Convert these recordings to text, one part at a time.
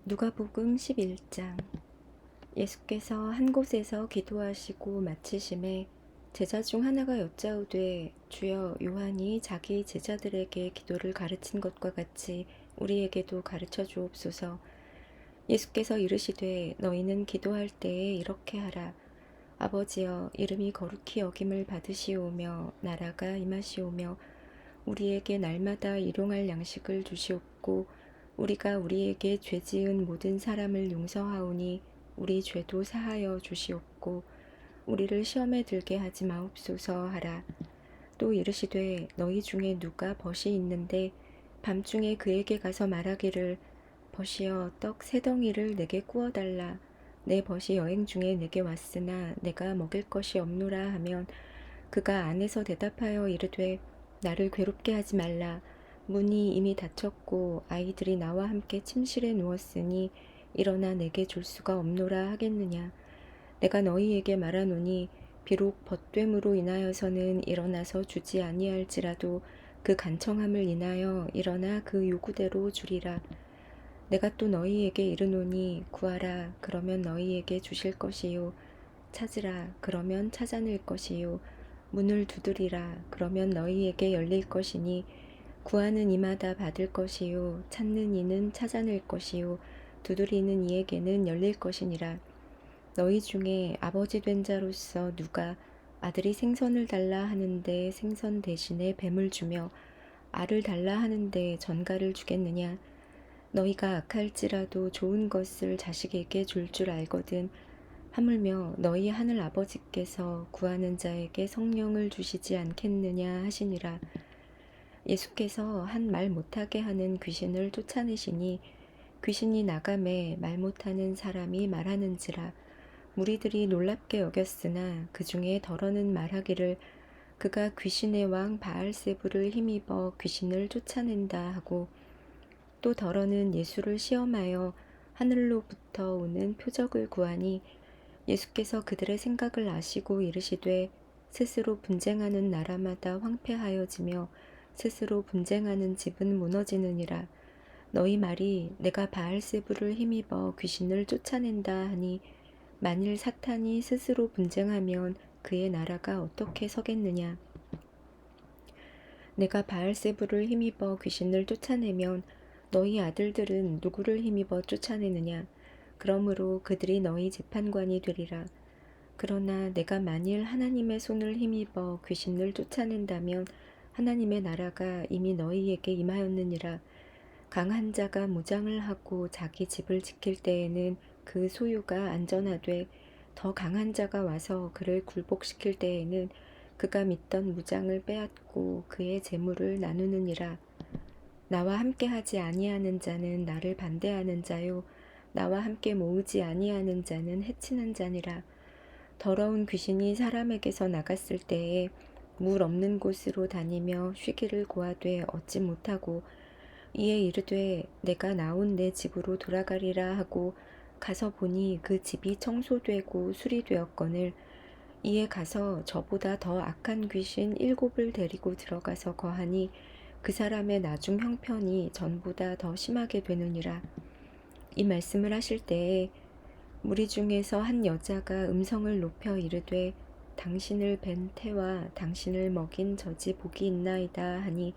누가복음 11장. 예수께서 한 곳에서 기도하시고 마치심에 제자 중 하나가 여짜오되, 주여, 요한이 자기 제자들에게 기도를 가르친 것과 같이 우리에게도 가르쳐 주옵소서. 예수께서 이르시되, 너희는 기도할 때에 이렇게 하라. 아버지여, 이름이 거룩히 여김을 받으시오며 나라가 임하시오며 우리에게 날마다 일용할 양식을 주시옵고, 우리가 우리에게 죄 지은 모든 사람을 용서하오니 우리 죄도 사하여 주시옵고, 우리를 시험에 들게 하지 마옵소서 하라. 또 이르시되, 너희 중에 누가 벗이 있는데 밤중에 그에게 가서 말하기를, 벗이여, 떡 세 덩이를 내게 구워 달라. 내 벗이 여행 중에 내게 왔으나 내가 먹일 것이 없노라 하면, 그가 안에서 대답하여 이르되, 나를 괴롭게 하지 말라. 문이 이미 닫혔고 아이들이 나와 함께 침실에 누웠으니 일어나 내게 줄 수가 없노라 하겠느냐. 내가 너희에게 말하노니 비록 벗됨으로 인하여서는 일어나서 주지 아니할지라도 그 간청함을 인하여 일어나 그 요구대로 주리라. 내가 또 너희에게 이르노니 구하라, 그러면 너희에게 주실 것이요. 찾으라, 그러면 찾아낼 것이요. 문을 두드리라, 그러면 너희에게 열릴 것이니, 구하는 이마다 받을 것이요. 찾는 이는 찾아낼 것이요. 두드리는 이에게는 열릴 것이니라. 너희 중에 아버지 된 자로서 누가 아들이 생선을 달라 하는데 생선 대신에 뱀을 주며 알을 달라 하는데 전갈을 주겠느냐. 너희가 악할지라도 좋은 것을 자식에게 줄 줄 알거든. 하물며 너희 하늘 아버지께서 구하는 자에게 성령을 주시지 않겠느냐 하시니라. 예수께서 한 말 못하게 하는 귀신을 쫓아내시니 귀신이 나가매 말 못하는 사람이 말하는지라. 무리들이 놀랍게 여겼으나 그 중에 덜어는 말하기를, 그가 귀신의 왕 바알세불을 힘입어 귀신을 쫓아낸다 하고, 또 덜어는 예수를 시험하여 하늘로부터 오는 표적을 구하니, 예수께서 그들의 생각을 아시고 이르시되, 스스로 분쟁하는 나라마다 황폐하여지며 스스로 분쟁하는 집은 무너지느니라. 너희 말이 내가 바알세불을 힘입어 귀신을 쫓아낸다 하니, 만일 사탄이 스스로 분쟁하면 그의 나라가 어떻게 서겠느냐. 내가 바알세불을 힘입어 귀신을 쫓아내면 너희 아들들은 누구를 힘입어 쫓아내느냐. 그러므로 그들이 너희 재판관이 되리라. 그러나 내가 만일 하나님의 손을 힘입어 귀신을 쫓아낸다면 하나님의 나라가 이미 너희에게 임하였느니라. 강한 자가 무장을 하고 자기 집을 지킬 때에는 그 소유가 안전하되, 더 강한 자가 와서 그를 굴복시킬 때에는 그가 믿던 무장을 빼앗고 그의 재물을 나누느니라. 나와 함께 하지 아니하는 자는 나를 반대하는 자요, 나와 함께 모으지 아니하는 자는 해치는 자니라. 더러운 귀신이 사람에게서 나갔을 때에 물 없는 곳으로 다니며 쉬기를 고하되 얻지 못하고, 이에 이르되 내가 나온 내 집으로 돌아가리라 하고 가서 보니 그 집이 청소되고 수리되었거늘, 이에 가서 저보다 더 악한 귀신 7을 데리고 들어가서 거하니 그 사람의 나중 형편이 전보다 더 심하게 되느니라. 이 말씀을 하실 때에 무리 중에서 한 여자가 음성을 높여 이르되, 당신을 뵌 태와 당신을 먹인 젖이 복이 있나이다 하니,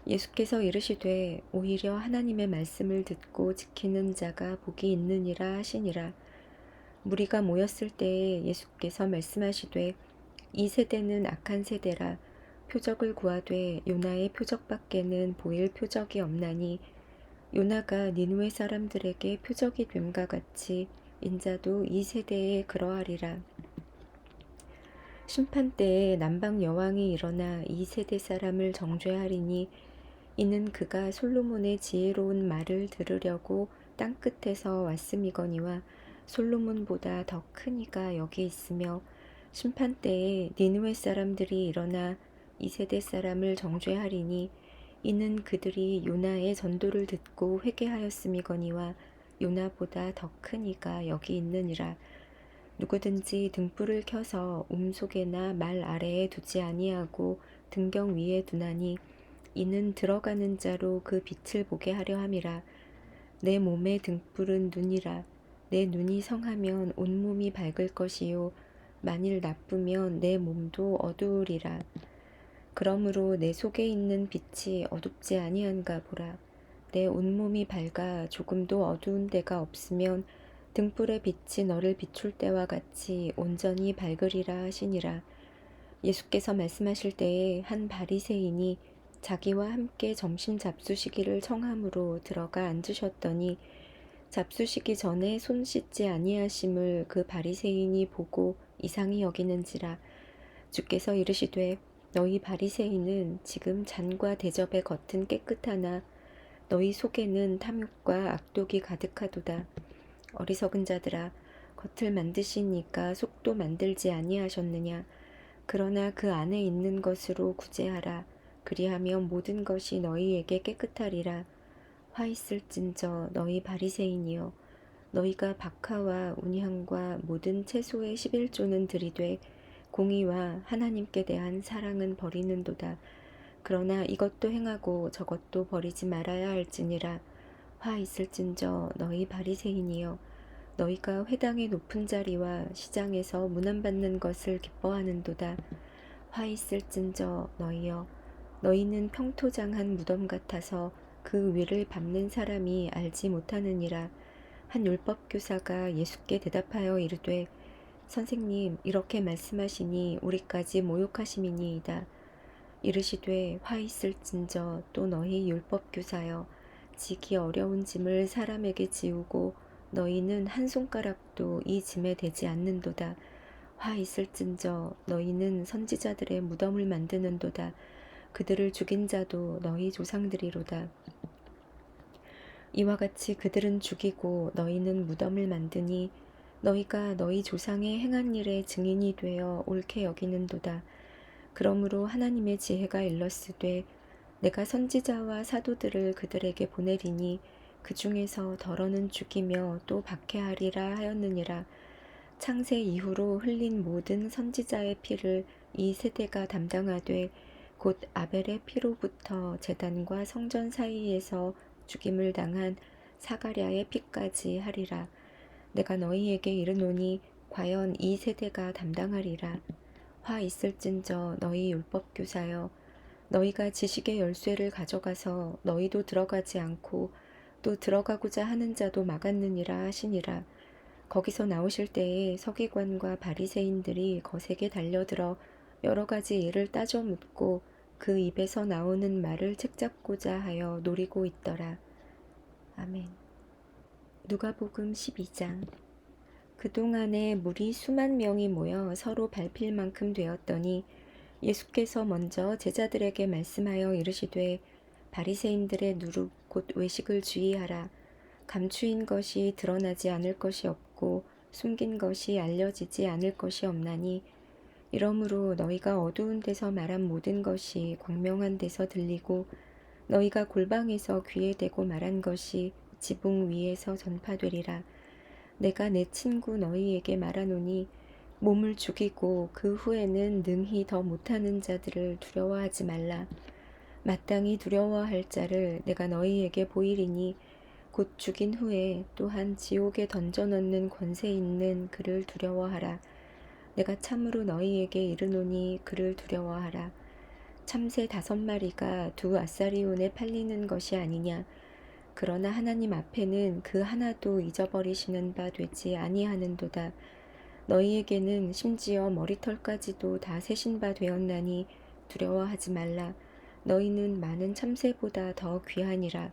예수께서 이르시되 오히려 하나님의 말씀을 듣고 지키는 자가 복이 있느니라 하시니라. 무리가 모였을 때에 예수께서 말씀하시되, 이 세대는 악한 세대라. 표적을 구하되 요나의 표적밖에는 보일 표적이 없나니, 요나가 니느웨 사람들에게 표적이 됨과 같이 인자도 이 세대에 그러하리라. 심판 때에 남방 여왕이 일어나 이 세대 사람을 정죄하리니, 이는 그가 솔로몬의 지혜로운 말을 들으려고 땅 끝에서 왔음이거니와 솔로몬보다 더 큰 이가 여기 있으며, 심판 때에 니느웨 사람들이 일어나 이 세대 사람을 정죄하리니, 이는 그들이 요나의 전도를 듣고 회개하였음이거니와 요나보다 더 큰 이가 여기 있느니라. 누구든지 등불을 켜서 속에나 말 아래에 두지 아니하고 등경 위에 두나니, 이는 들어가는 자로 그 빛을 보게 하려 함이라. 내 몸의 등불은 눈이라. 내 눈이 성하면 온몸이 밝을 것이요 만일 나쁘면 내 몸도 어두우리라. 그러므로 내 속에 있는 빛이 어둡지 아니한가 보라. 내 온몸이 밝아 조금도 어두운 데가 없으면 등불의 빛이 너를 비출 때와 같이 온전히 밝으리라 하시니라. 예수께서 말씀하실 때에 한 바리새인이 자기와 함께 점심 잡수시기를 청함으로 들어가 앉으셨더니 잡수시기 전에 손 씻지 아니하심을 그 바리새인이 보고 이상히 여기는지라. 주께서 이르시되 너희 바리새인은 지금 잔과 대접의 겉은 깨끗하나 너희 속에는 탐욕과 악독이 가득하도다. 어리석은 자들아, 겉을 만드시니까 속도 만들지 아니하셨느냐. 그러나 그 안에 있는 것으로 구제하라. 그리하면 모든 것이 너희에게 깨끗하리라. 화 있을진저 너희 바리새인이여, 너희가 박하와 운향과 모든 채소의 11조는 들이되 공의와 하나님께 대한 사랑은 버리는도다. 그러나 이것도 행하고 저것도 버리지 말아야 할지니라. 화 있을진저 너희 바리새인이여, 너희가 회당의 높은 자리와 시장에서 문안받는 것을 기뻐하는도다. 화 있을진저 너희여, 너희는 평토장한 무덤 같아서 그 위를 밟는 사람이 알지 못하느니라. 한 율법교사가 예수께 대답하여 이르되 선생님, 이렇게 말씀하시니 우리까지 모욕하심이니이다. 이르시되 화 있을진저 또 너희 율법교사여, 지기 어려운 짐을 사람에게 지우고 너희는 한 손가락도 이 짐에 대지 않는도다. 화 있을진저 너희는 선지자들의 무덤을 만드는도다. 그들을 죽인 자도 너희 조상들이로다. 이와 같이 그들은 죽이고 너희는 무덤을 만드니 너희가 너희 조상의 행한 일의 증인이 되어 옳게 여기는도다. 그러므로 하나님의 지혜가 일렀으되 내가 선지자와 사도들을 그들에게 보내리니 그 중에서 덜어는 죽이며 또 박해하리라 하였느니라. 창세 이후로 흘린 모든 선지자의 피를 이 세대가 담당하되 곧 아벨의 피로부터 제단과 성전 사이에서 죽임을 당한 사가랴의 피까지 하리라. 내가 너희에게 이르노니 과연 이 세대가 담당하리라. 화 있을진저 너희 율법교사여, 너희가 지식의 열쇠를 가져가서 너희도 들어가지 않고 또 들어가고자 하는 자도 막았느니라 하시니라. 거기서 나오실 때에 서기관과 바리새인들이 거세게 달려들어 여러 가지 일을 따져 묻고 그 입에서 나오는 말을 책잡고자 하여 노리고 있더라. 아멘. 누가복음 12장. 그동안에 무리 수만 명이 모여 서로 밟힐 만큼 되었더니 예수께서 먼저 제자들에게 말씀하여 이르시되 바리새인들의 누룩 곧 외식을 주의하라. 감추인 것이 드러나지 않을 것이 없고 숨긴 것이 알려지지 않을 것이 없나니 이러므로 너희가 어두운 데서 말한 모든 것이 광명한 데서 들리고 너희가 골방에서 귀에 대고 말한 것이 지붕 위에서 전파되리라. 내가 내 친구 너희에게 말하노니 몸을 죽이고 그 후에는 능히 더 못하는 자들을 두려워하지 말라. 마땅히 두려워할 자를 내가 너희에게 보이리니 곧 죽인 후에 또한 지옥에 던져넣는 권세 있는 그를 두려워하라. 내가 참으로 너희에게 이르노니 그를 두려워하라. 참새 5마리가 2 아사리온에 팔리는 것이 아니냐. 그러나 하나님 앞에는 그 하나도 잊어버리시는 바 되지 아니하는도다. 너희에게는 심지어 머리털까지도 다 세신 바 되었나니 두려워하지 말라. 너희는 많은 참새보다 더 귀하니라.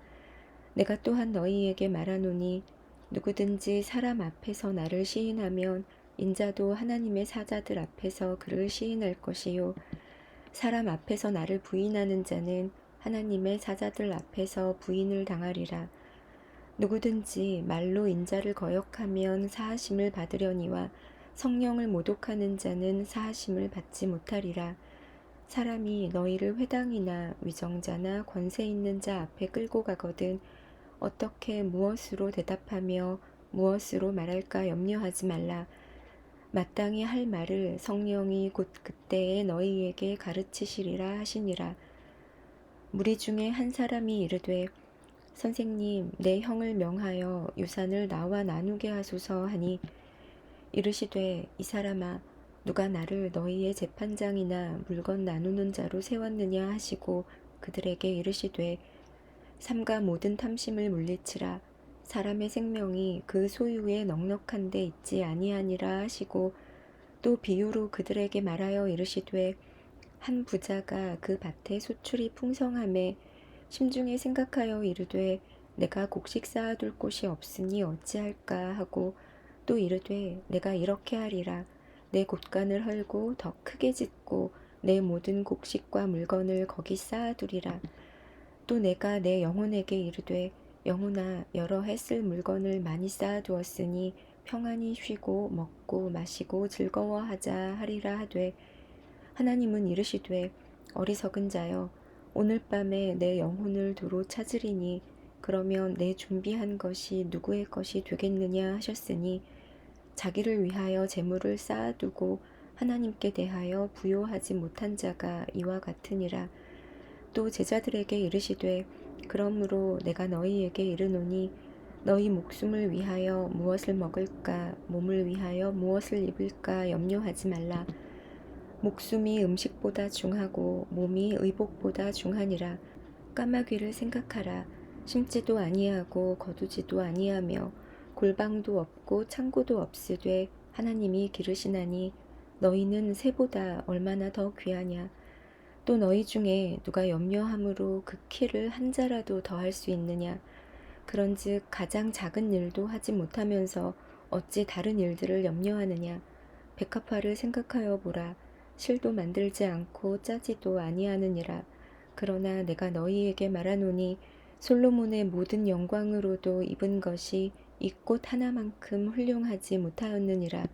내가 또한 너희에게 말하노니 누구든지 사람 앞에서 나를 시인하면 인자도 하나님의 사자들 앞에서 그를 시인할 것이요 사람 앞에서 나를 부인하는 자는 하나님의 사자들 앞에서 부인을 당하리라. 누구든지 말로 인자를 거역하면 사하심을 받으려니와 성령을 모독하는 자는 사하심을 받지 못하리라. 사람이 너희를 회당이나 위정자나 권세 있는 자 앞에 끌고 가거든 어떻게 무엇으로 대답하며 무엇으로 말할까 염려하지 말라. 마땅히 할 말을 성령이 곧 그때에 너희에게 가르치시리라 하시니라. 무리 중에 한 사람이 이르되 선생님, 내 형을 명하여 유산을 나와 나누게 하소서 하니 이르시되 이 사람아 누가 나를 너희의 재판장이나 물건 나누는 자로 세웠느냐 하시고 그들에게 이르시되 삼가 모든 탐심을 물리치라 사람의 생명이 그 소유에 넉넉한 데 있지 아니하니라 하시고 또 비유로 그들에게 말하여 이르시되 한 부자가 그 밭에 소출이 풍성함에 심중에 생각하여 이르되 내가 곡식 쌓아둘 곳이 없으니 어찌할까 하고 또 이르되 내가 이렇게 하리라 내 곳간을 헐고 더 크게 짓고 내 모든 곡식과 물건을 거기 쌓아두리라 또 내가 내 영혼에게 이르되 영혼아 여러 해 쓸 물건을 많이 쌓아두었으니 평안히 쉬고 먹고 마시고 즐거워하자 하리라 하되 하나님은 이르시되 어리석은 자여 오늘 밤에 내 영혼을 도로 찾으리니 그러면 내 준비한 것이 누구의 것이 되겠느냐 하셨으니 자기를 위하여 재물을 쌓아두고 하나님께 대하여 부요하지 못한 자가 이와 같으니라. 또 제자들에게 이르시되 그러므로 내가 너희에게 이르노니 너희 목숨을 위하여 무엇을 먹을까 몸을 위하여 무엇을 입을까 염려하지 말라. 목숨이 음식보다 중하고 몸이 의복보다 중하니라. 까마귀를 생각하라. 심지도 아니하고 거두지도 아니하며 골방도 없고 창고도 없으되 하나님이 기르시나니 너희는 새보다 얼마나 더 귀하냐. 또 너희 중에 누가 염려함으로 그 키를 한 자라도 더할 수 있느냐. 그런즉 가장 작은 일도 하지 못하면서 어찌 다른 일들을 염려하느냐. 백합화를 생각하여 보라. 실도 만들지 않고 짜지도 아니하느니라. 그러나 내가 너희에게 말하노니 솔로몬의 모든 영광으로도 입은 것이 이 꽃 하나만큼 훌륭하지 못하였느니라.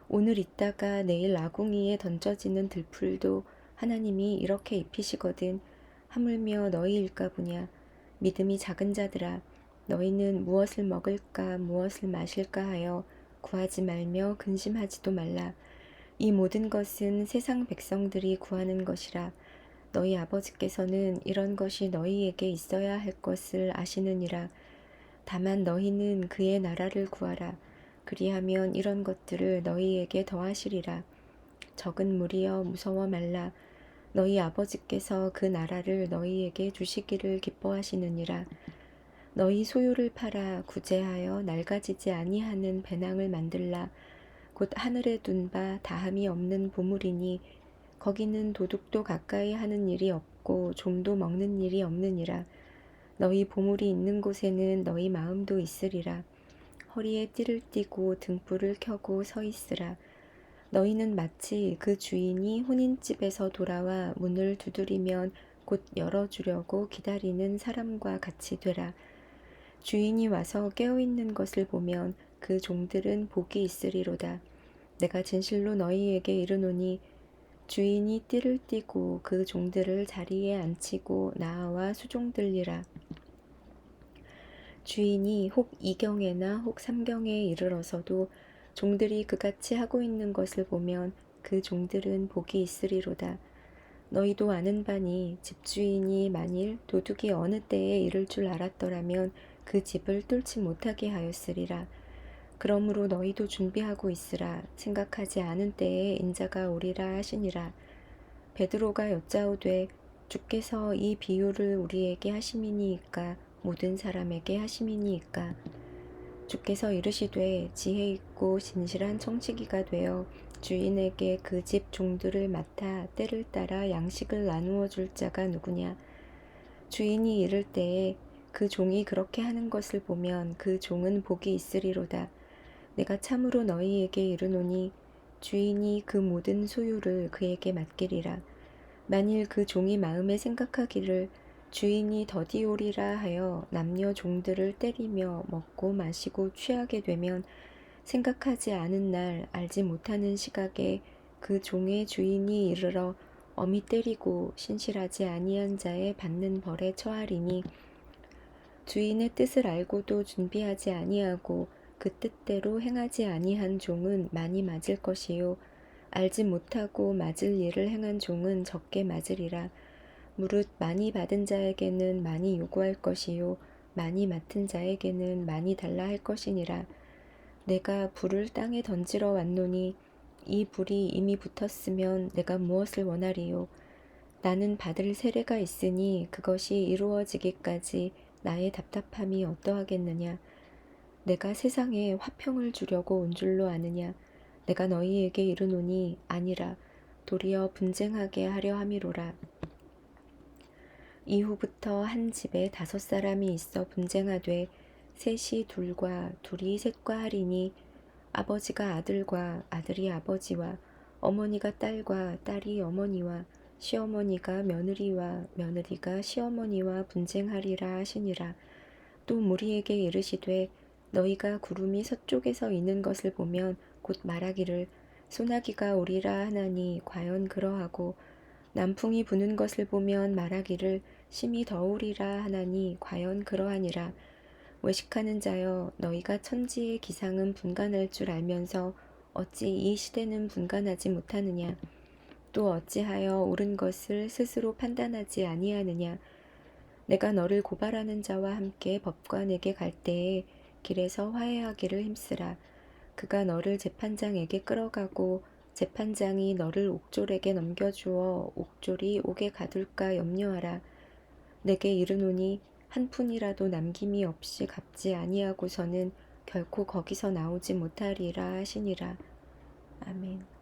오늘 있다가 내일 아궁이에 던져지는 들풀도 하나님이 이렇게 입히시거든 하물며 너희일까 보냐. 믿음이 작은 자들아 너희는 무엇을 먹을까 무엇을 마실까 하여 구하지 말며 근심하지도 말라. 이 모든 것은 세상 백성들이 구하는 것이라. 너희 아버지께서는 이런 것이 너희에게 있어야 할 것을 아시느니라. 다만 너희는 그의 나라를 구하라. 그리하면 이런 것들을 너희에게 더하시리라. 적은 무리여 무서워 말라. 너희 아버지께서 그 나라를 너희에게 주시기를 기뻐하시느니라. 너희 소유를 팔아 구제하여 낡아지지 아니하는 배낭을 만들라. 곧 하늘에 둔 바 다함이 없는 보물이니 거기는 도둑도 가까이 하는 일이 없고 좀도 먹는 일이 없느니라. 너희 보물이 있는 곳에는 너희 마음도 있으리라. 허리에 띠를 띠고 등불을 켜고 서 있으라. 너희는 마치 그 주인이 혼인집에서 돌아와 문을 두드리면 곧 열어주려고 기다리는 사람과 같이 되라. 주인이 와서 깨어있는 것을 보면 그 종들은 복이 있으리로다. 내가 진실로 너희에게 이르노니 주인이 띠를 띠고 그 종들을 자리에 앉히고 나와 수종들리라. 주인이 혹 2경에나 혹 3경에 이르러서도 종들이 그같이 하고 있는 것을 보면 그 종들은 복이 있으리로다. 너희도 아는 바니 집주인이 만일 도둑이 어느 때에 이를 줄 알았더라면 그 집을 뚫지 못하게 하였으리라. 그러므로 너희도 준비하고 있으라. 생각하지 않은 때에 인자가 오리라 하시니라. 베드로가 여짜오되 주께서 이 비유를 우리에게 하심이니이까 모든 사람에게 하심이니이까. 주께서 이르시되 지혜 있고 진실한 청지기가 되어 주인에게 그 집 종들을 맡아 때를 따라 양식을 나누어 줄 자가 누구냐. 주인이 이를 때에 그 종이 그렇게 하는 것을 보면 그 종은 복이 있으리로다. 내가 참으로 너희에게 이르노니 주인이 그 모든 소유를 그에게 맡기리라. 만일 그 종이 마음에 생각하기를 주인이 더디오리라 하여 남녀 종들을 때리며 먹고 마시고 취하게 되면 생각하지 않은 날 알지 못하는 시각에 그 종의 주인이 이르러 엄히 때리고 신실하지 아니한 자의 받는 벌에 처하리니 주인의 뜻을 알고도 준비하지 아니하고 그 뜻대로 행하지 아니한 종은 많이 맞을 것이요 알지 못하고 맞을 일을 행한 종은 적게 맞으리라. 무릇 많이 받은 자에게는 많이 요구할 것이요 많이 맡은 자에게는 많이 달라 할 것이니라. 내가 불을 땅에 던지러 왔노니 이 불이 이미 붙었으면 내가 무엇을 원하리요. 나는 받을 세례가 있으니 그것이 이루어지기까지 나의 답답함이 어떠하겠느냐. 내가 세상에 화평을 주려고 온 줄로 아느냐. 내가 너희에게 이르노니 아니라 도리어 분쟁하게 하려 함이로라. 이후부터 한 집에 5사람이 있어 분쟁하되 셋이 둘과 둘이 셋과 하리니 아버지가 아들과 아들이 아버지와 어머니가 딸과 딸이 어머니와 시어머니가 며느리와 며느리가 시어머니와 분쟁하리라 하시니라. 또 무리에게 이르시되 너희가 구름이 서쪽에서 이는 것을 보면 곧 말하기를 소나기가 오리라 하나니 과연 그러하고 남풍이 부는 것을 보면 말하기를 심히 더우리라 하나니 과연 그러하니라. 외식하는 자여 너희가 천지의 기상은 분간할 줄 알면서 어찌 이 시대는 분간하지 못하느냐. 또 어찌하여 옳은 것을 스스로 판단하지 아니하느냐. 내가 너를 고발하는 자와 함께 법관에게 갈 때에 길에서 화해하기를 힘쓰라. 그가 너를 재판장에게 끌어가고 재판장이 너를 옥졸에게 넘겨주어 옥졸이 옥에 가둘까 염려하라. 내게 이르노니 한 푼이라도 남김이 없이 갚지 아니하고서는 결코 거기서 나오지 못하리라 하시니라. 아멘.